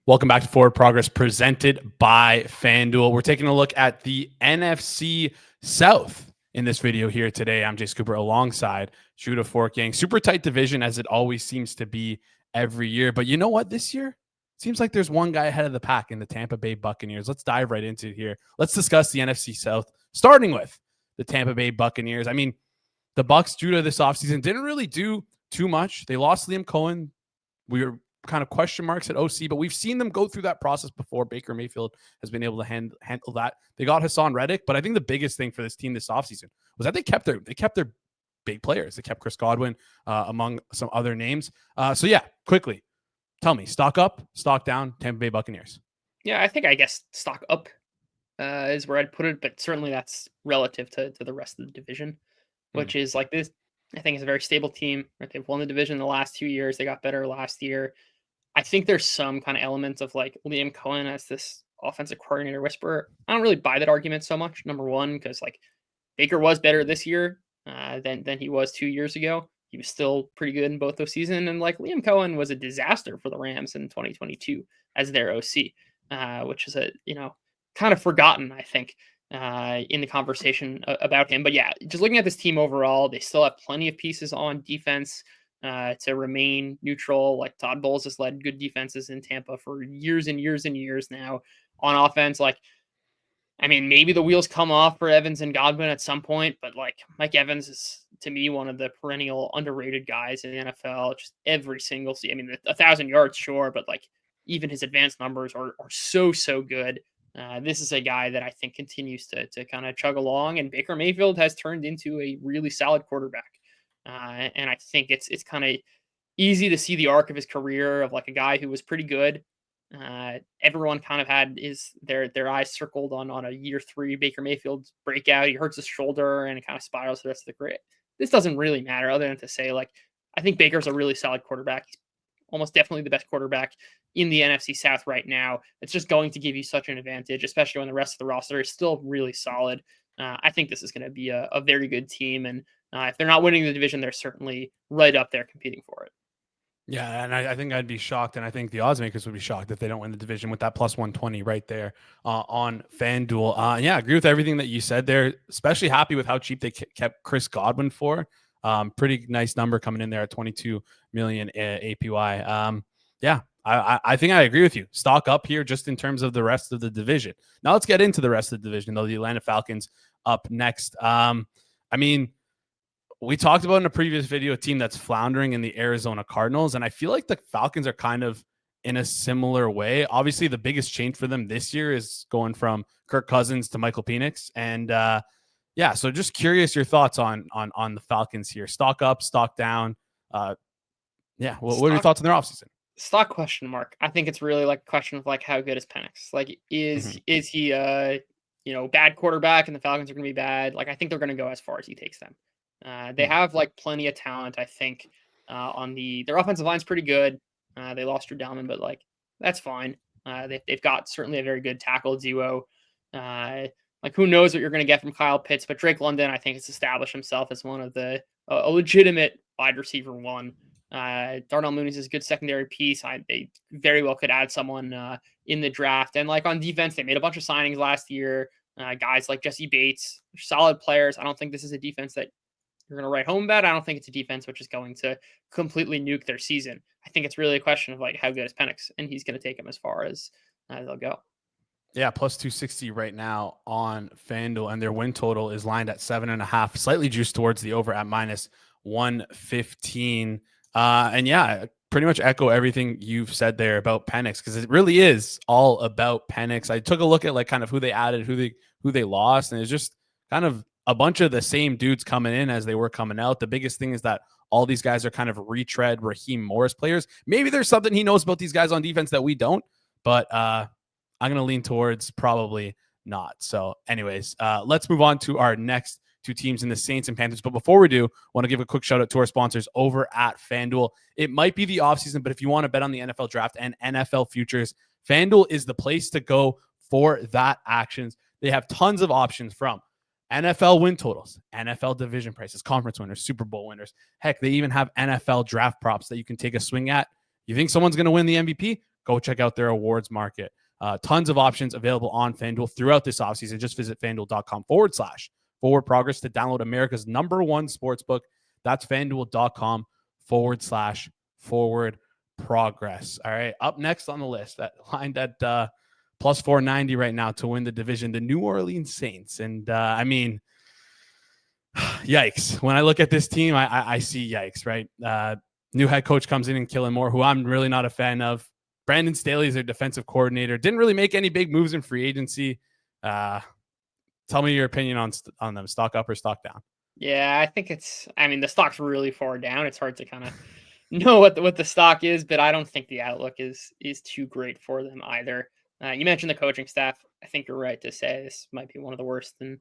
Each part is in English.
Welcome back to Forward Progress presented by Fanduel. We're taking a look at the NFC South in this video here today. I'm Jace Cooper alongside Judah Fortgang. Super tight division as it always seems to be every year. But you know what? This year, it seems like there's one guy ahead of the pack in the Tampa Bay Buccaneers. Let's dive right into it here. Let's discuss the NFC South, starting with the Tampa Bay Buccaneers. I mean, the Bucs, Judah, this offseason didn't really do too much. They lost Liam Cohen. We were kind of question marks at OC, but we've seen them go through that process before. Baker Mayfield has been able to handle that. They got Hassan Reddick, but I think the biggest thing for this team this offseason was that they kept their big players. They kept Chris Godwin among some other names. So yeah, quickly, tell me, stock up, stock down, Tampa Bay Buccaneers. Yeah, I guess stock up is where I'd put it, but certainly that's relative to the rest of the division, which is like this. I think it's a very stable team. Right? They've won the division the last 2 years. They got better last year. I think there's some kind of elements of like Liam Cohen as this offensive coordinator whisperer. I don't really buy that argument so much. Number one, because like Baker was better this year than he was 2 years ago. He was still pretty good in both those seasons. And like Liam Cohen was a disaster for the Rams in 2022 as their OC, which is kind of forgotten, I think, in the conversation about him. But yeah, just looking at this team overall, they still have plenty of pieces on defense to remain neutral. Like Todd Bowles has led good defenses in Tampa for years and years and years now. On offense, like, I mean, maybe the wheels come off for Evans and Godwin at some point, but like Mike Evans is, to me, one of the perennial underrated guys in the NFL. Just every single season. I mean, 1,000 yards, sure, but like even his advanced numbers are so good. This is a guy that I think continues to kind of chug along, and Baker Mayfield has turned into a really solid quarterback. And I think it's kind of easy to see the arc of his career of like a guy who was pretty good. Everyone kind of had their eyes circled on a year 3 Baker Mayfield breakout. He hurts his shoulder and it kind of spirals the rest of the career. This doesn't really matter other than to say, like, I think Baker's a really solid quarterback. He's almost definitely the best quarterback in the NFC South right now. It's just going to give you such an advantage, especially when the rest of the roster is still really solid. I think this is going to be a very good team. And if they're not winning the division, they're certainly right up there competing for it. Yeah, and I think I'd be shocked, and I think the odds makers would be shocked if they don't win the division with that plus 120 right there on FanDuel. Yeah, I agree with everything that you said there, especially happy with how cheap they kept Chris Godwin for. Pretty nice number coming in there at 22 million APY. Yeah, I think I agree with you. Stock up here just in terms of the rest of the division. Now let's get into the rest of the division, though. The Atlanta Falcons up next. I mean, we talked about in a previous video a team that's floundering in the Arizona Cardinals, and I feel like the Falcons are kind of in a similar way. Obviously, the biggest change for them this year is going from Kirk Cousins to Michael Penix, and yeah, so just curious your thoughts on the Falcons here. Stock up, stock down. Yeah, what are your thoughts on their offseason? Stock question mark. I think it's really like a question of like how good is Penix? Like is he bad quarterback and the Falcons are going to be bad? Like I think they're going to go as far as he takes them. They have like plenty of talent, I think. Their offensive line's pretty good. They lost Drew Dalman, but like that's fine. They've got certainly a very good tackle duo. Like who knows what you're going to get from Kyle Pitts, but Drake London, I think, has established himself as one of a legitimate wide receiver one. Darnell Mooney's is a good secondary piece. They very well could add someone in the draft. And like on defense, they made a bunch of signings last year. Guys like Jesse Bates, solid players. I don't think this is a defense that you're going to write home about. I don't think it's a defense which is going to completely nuke their season. I think it's really a question of like how good is Penix, and he's going to take them as far as they'll go. Yeah, plus 260 right now on FanDuel, and their win total is lined at 7.5, slightly juiced towards the over at minus 115. And yeah, pretty much echo everything you've said there about Penix, because it really is all about Penix. I took a look at like kind of who they added, who they lost, and it's just kind of a bunch of the same dudes coming in as they were coming out. The biggest thing is that all these guys are kind of retread Raheem Morris players. Maybe there's something he knows about these guys on defense that we don't, but I'm going to lean towards probably not. So anyways, let's move on to our next two teams in the Saints and Panthers. But before we do, I want to give a quick shout out to our sponsors over at FanDuel. It might be the offseason, but if you want to bet on the NFL draft and NFL futures, FanDuel is the place to go for that actions. They have tons of options from NFL win totals, NFL division prices, conference winners, Super Bowl winners. Heck, they even have NFL draft props that you can take a swing at. You think someone's going to win the MVP? go check out their awards market. Tons of options available on FanDuel throughout this offseason. Just visit fanduel.com/forward progress to download America's #1 sportsbook. That's fanduel.com/forward progress. All right. Up next on the list, that lined at plus 490 right now to win the division, the New Orleans Saints. And I mean, yikes. When I look at this team, I see yikes, right? New head coach comes in and Kellen Moore, who I'm really not a fan of. Brandon Staley is their defensive coordinator. Didn't really make any big moves in free agency. Tell me your opinion on them. Stock up or stock down? Yeah, I think the stock's really far down. It's hard to kind of know what the stock is, but I don't think the outlook is too great for them either. You mentioned the coaching staff. I think you're right to say this might be one of the worst in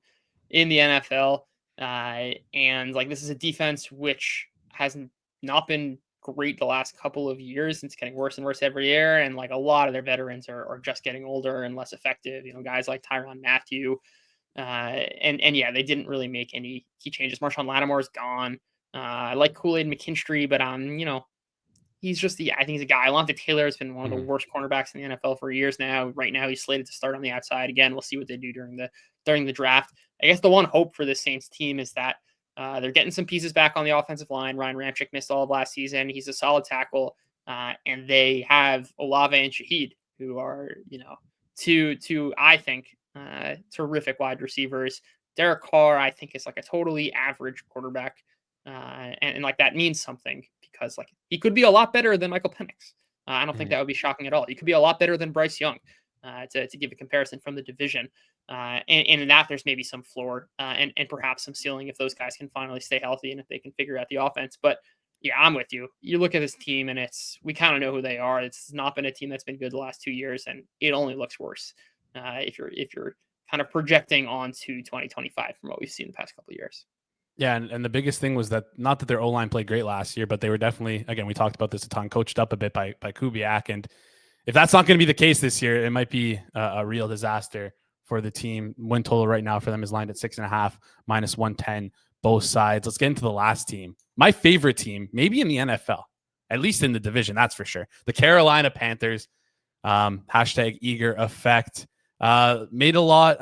the NFL. And like, this is a defense which has not been great the last couple of years. It's getting worse and worse every year. And like, a lot of their veterans are just getting older and less effective. Guys like Tyrann Mathieu. And yeah, they didn't really make any key changes. Marshawn Lattimore's gone. I like Kool-Aid McKinstry, but he's just I think he's a guy. Alontae Taylor has been one of the worst cornerbacks in the NFL for years now. Right now, he's slated to start on the outside. Again, we'll see what they do during the draft. I guess the one hope for the Saints team is that they're getting some pieces back on the offensive line. Ryan Ramczyk missed all of last season. He's a solid tackle. And they have Olave and Shaheed, who are, two I think, terrific wide receivers. Derek Carr, I think, is like a totally average quarterback. And like, that means something because like, he could be a lot better than Michael Penix. I don't think that would be shocking at all. He could be a lot better than Bryce Young, to give a comparison from the division. And in that, there's maybe some floor and perhaps some ceiling if those guys can finally stay healthy and if they can figure out the offense. But yeah, I'm with you. You look at this team and we kind of know who they are. It's not been a team that's been good the last 2 years, and it only looks worse if you're kind of projecting onto 2025 from what we've seen the past couple of years. Yeah, and the biggest thing was that not that their O-line played great last year, but they were definitely, again, we talked about this a ton, coached up a bit by Kubiak. And if that's not going to be the case this year, it might be a real disaster for the team. Win total right now for them is lined at 6.5, minus 110, both sides. Let's get into the last team. My favorite team, maybe in the NFL, at least in the division, that's for sure. The Carolina Panthers, hashtag eager effect, made a lot.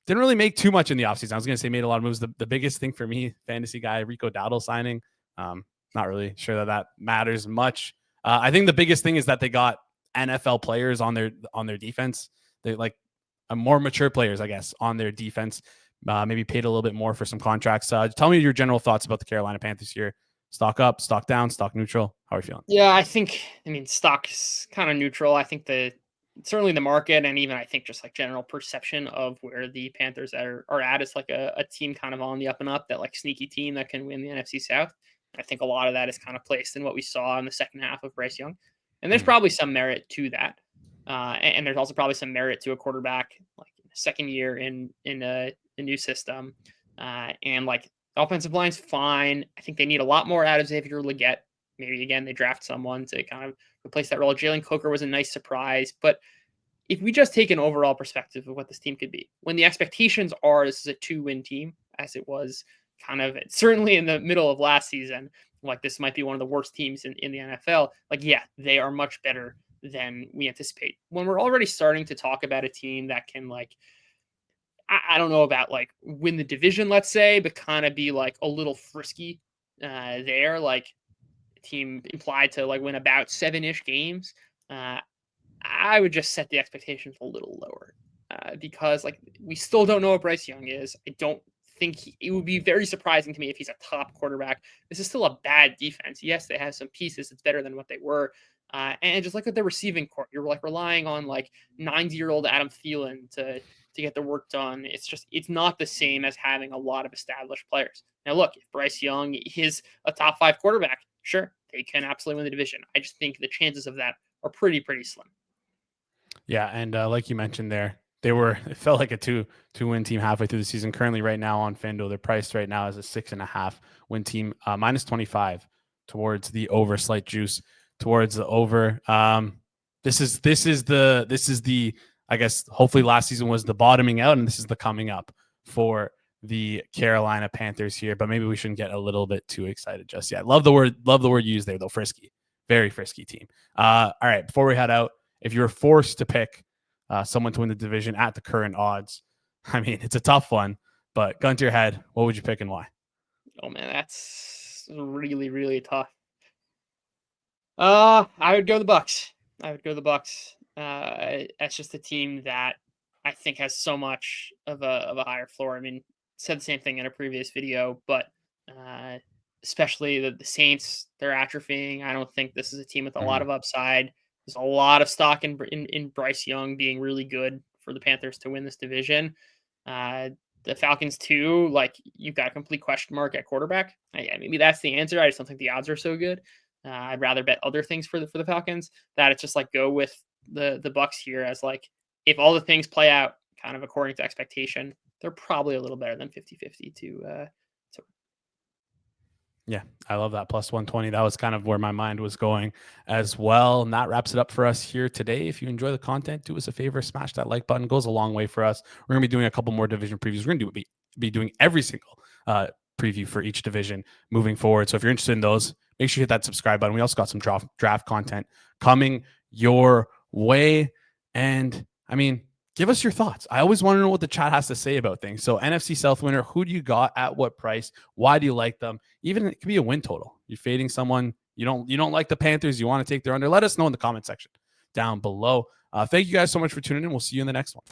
Didn't really make too much in the offseason. I was going to say made a lot of moves. The biggest thing for me, fantasy guy, Rico Dowdle signing. Not really sure that matters much. I think the biggest thing is that they got NFL players on their defense. They like more mature players, I guess, on their defense. Maybe paid a little bit more for some contracts. Tell me your general thoughts about the Carolina Panthers here. Stock up, stock down, stock neutral. How are you feeling? Yeah, stock is kind of neutral. I think certainly the market, and even I think just like general perception of where the Panthers are at, is like a team kind of on the up and up, that like sneaky team that can win the NFC South. I think a lot of that is kind of placed in what we saw in the second half of Bryce Young. And there's probably some merit to that. And there's also probably some merit to a quarterback like second year in a new system. And like, the offensive line's fine. I think they need a lot more out of Xavier Legette. Maybe again, they draft someone to kind of replace that role. Jalen Coker was a nice surprise. But if we just take an overall perspective of what this team could be, when the expectations are this is a 2-win team, as it was kind of certainly in the middle of last season, like this might be one of the worst teams in the NFL. Like, yeah, they are much better than we anticipate. When we're already starting to talk about a team that can, like, I don't know about like win the division, let's say, but kind of be like a little frisky there, like team implied to like win about 7-ish games. I would just set the expectations a little lower because like we still don't know what Bryce Young is. I don't think it would be very surprising to me if he's a top quarterback. This is still a bad defense. Yes, they have some pieces. It's better than what they were. And just like with the receiving court, you're like relying on like 90-year-old Adam Thielen to get the work done. It's not the same as having a lot of established players. Now, look, if Bryce Young is a top 5 quarterback, sure, they can absolutely win the division. I just think the chances of that are pretty slim. Yeah, and like you mentioned there, it felt like a two-win team halfway through the season. Currently, right now on FanDuel, they're priced right now as a 6.5 win team, minus 25 towards the over, slight juice towards the over. This is the I guess hopefully last season was the bottoming out, and this is the coming up for the Carolina Panthers here. But maybe we shouldn't get a little bit too excited just yet. Love the word used there though. Frisky, very frisky team. All right, before we head out, if you're forced to pick someone to win the division at the current odds, I mean, it's a tough one, but gun to your head, what would you pick and why? Oh man, that's really, really tough. I would go the Bucks. That's just a team that I think has so much of a higher floor. I mean, said the same thing in a previous video, but especially the Saints, they're atrophying. I don't think this is a team with a lot of upside. There's a lot of stock in Bryce Young being really good for the Panthers to win this division. The Falcons too, like you've got a complete question mark at quarterback. Maybe that's the answer. I just don't think the odds are so good. I'd rather bet other things for the Falcons. That it's just like go with the Bucks here as like if all the things play out kind of according to expectation, they're probably a little better than 50-50 to Yeah, I love that plus 120. That was kind of where my mind was going as well. And that wraps it up for us here today. If you enjoy the content, do us a favor, smash that like button. It goes a long way for us. We're going to be doing a couple more division previews. We're going to be doing every single preview for each division moving forward. So if you're interested in those, make sure you hit that subscribe button. We also got some draft content coming your way. And I mean, give us your thoughts. I always want to know what the chat has to say about things. So NFC South winner, who do you got at what price? Why do you like them? Even it could be a win total. You're fading someone. You don't like the Panthers. You want to take their under. Let us know in the comment section down below. Thank you guys so much for tuning in. We'll see you in the next one.